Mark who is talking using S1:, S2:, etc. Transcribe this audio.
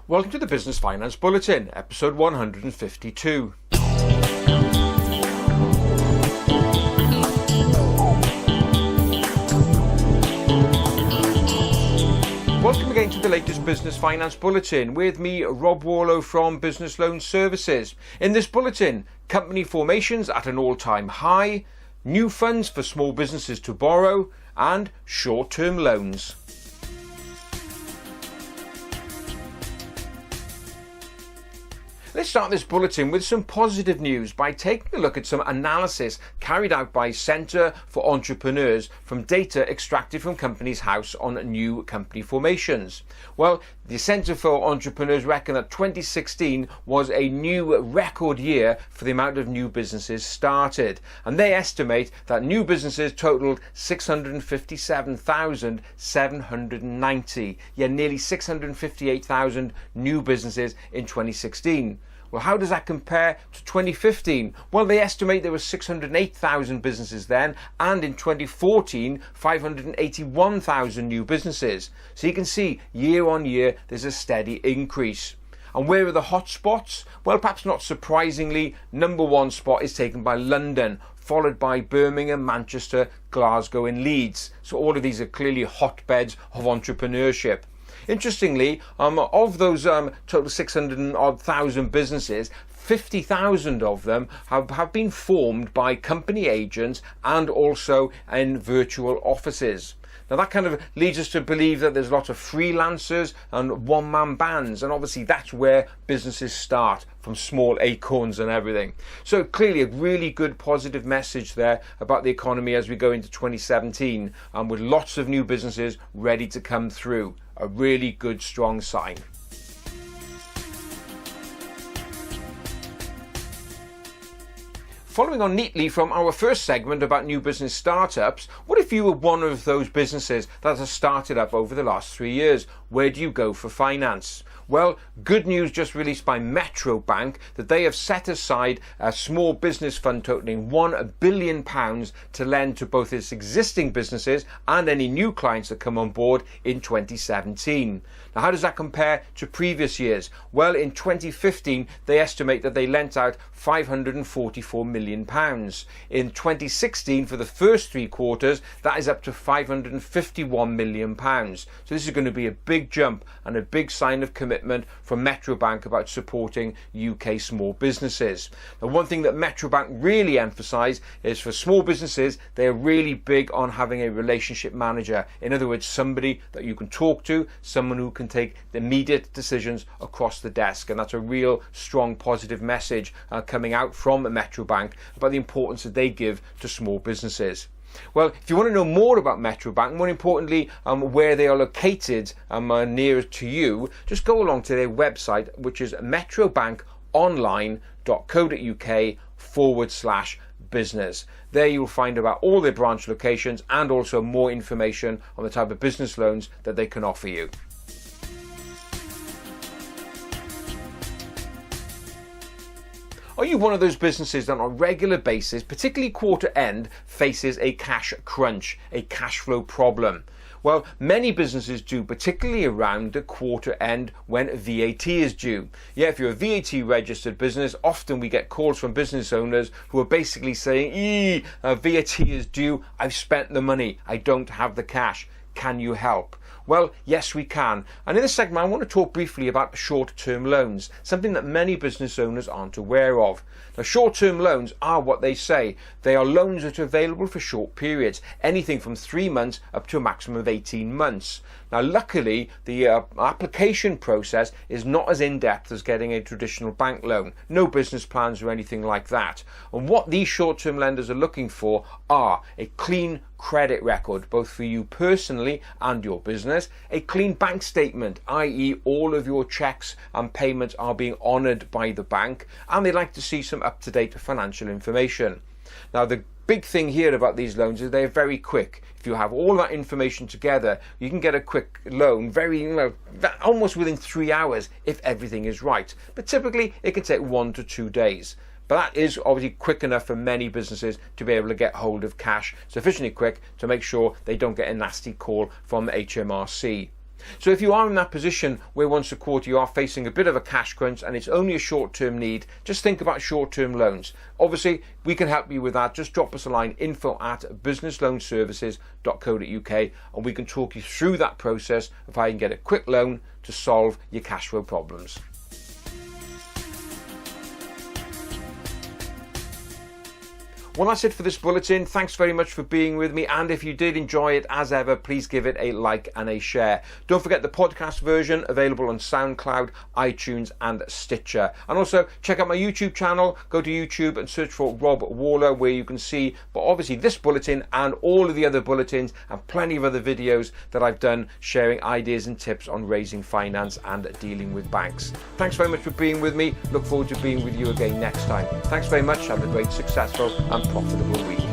S1: Welcome to the Business Finance Bulletin, episode 152. Welcome again to the latest Business Finance Bulletin with me, Rob Warlow from Business Loan Services. In this bulletin, company formations at an all-time high, new funds for small businesses to borrow, and short-term loans. Let's start this bulletin with some positive news by taking a look at some analysis carried out by Centre for Entrepreneurs from data extracted from Companies House on new company formations. Well, the Centre for Entrepreneurs reckon that 2016 was a new record year for the amount of new businesses started, and they estimate that new businesses totaled 657,790, nearly 658,000 new businesses in 2016. Well, how does that compare to 2015? Well, they estimate there were 608,000 businesses then, and in 2014, 581,000 new businesses. So you can see, year on year, there's a steady increase. And where are the hotspots? Well, perhaps not surprisingly, number one spot is taken by London, followed by Birmingham, Manchester, Glasgow and Leeds. So all of these are clearly hotbeds of entrepreneurship. Interestingly, of those total 600,000 businesses, 50,000 of them have been formed by company agents and also in virtual offices. Now that kind of leads us to believe that there's a lot of freelancers and one-man bands, and obviously that's where businesses start, from small acorns and everything. So clearly a really good positive message there about the economy as we go into 2017, and with lots of new businesses ready to come through. A really good, strong sign. Following on neatly from our first segment about new business startups, what if you were one of those businesses that has started up over the last 3 years? Where do you go for finance? Well, good news just released by Metro Bank that they have set aside a small business fund totaling £1 billion to lend to both its existing businesses and any new clients that come on board in 2017. Now, how does that compare to previous years? Well, in 2015, they estimate that they lent out £544 million. In 2016, for the first 3 quarters, that is up to £551 million. So this is going to be a big jump and a big sign of commitment from Metro Bank about supporting UK small businesses. Now, one thing that Metro Bank really emphasise is for small businesses, they're really big on having a relationship manager. In other words, somebody that you can talk to, someone who can take the immediate decisions across the desk. And that's a real strong positive message coming out from Metro Bank about the importance that they give to small businesses. Well, if you want to know more about Metro Bank, more importantly, where they are located nearer to you, just go along to their website, which is metrobankonline.co.uk/business. There you'll find about all their branch locations and also more information on the type of business loans that they can offer you. Are you one of those businesses that on a regular basis, particularly quarter end, faces a cash crunch, a cash flow problem? Well, many businesses do, particularly around the quarter end when VAT is due. Yeah, if you're a VAT registered business, often we get calls from business owners who are basically saying, VAT is due, I've spent the money, I don't have the cash, can you help? Well, yes, we can. And in this segment, I want to talk briefly about short-term loans, something that many business owners aren't aware of. Now, short-term loans are what they say. They are loans that are available for short periods, anything from 3 months up to a maximum of 18 months. Now, luckily, the application process is not as in-depth as getting a traditional bank loan. No business plans or anything like that. And what these short-term lenders are looking for are a clean credit record, both for you personally and your business, a clean bank statement, i.e. all of your checks and payments are being honoured by the bank, and they like to see some up-to-date financial information. Now, the big thing here about these loans is they're very quick. If you have all that information together, you can get a quick loan almost within 3 hours if everything is right. But typically it can take 1 to 2 days. But that is obviously quick enough for many businesses to be able to get hold of cash sufficiently quick to make sure they don't get a nasty call from HMRC. So if you are in that position where once a quarter you are facing a bit of a cash crunch and it's only a short-term need, just think about short-term loans. Obviously, we can help you with that. Just drop us a line, info@businessloanservices.co.uk, and we can talk you through that process of how you can get a quick loan to solve your cash flow problems. Well, that's it for this bulletin. Thanks very much for being with me. And if you did enjoy it, as ever, please give it a like and a share. Don't forget the podcast version available on SoundCloud, iTunes and Stitcher. And also check out my YouTube channel. Go to YouTube and search for Rob Warlow, where you can see, but obviously this bulletin and all of the other bulletins and plenty of other videos that I've done sharing ideas and tips on raising finance and dealing with banks. Thanks very much for being with me. Look forward to being with you again next time. Thanks very much. Have a great, successful and profitable week.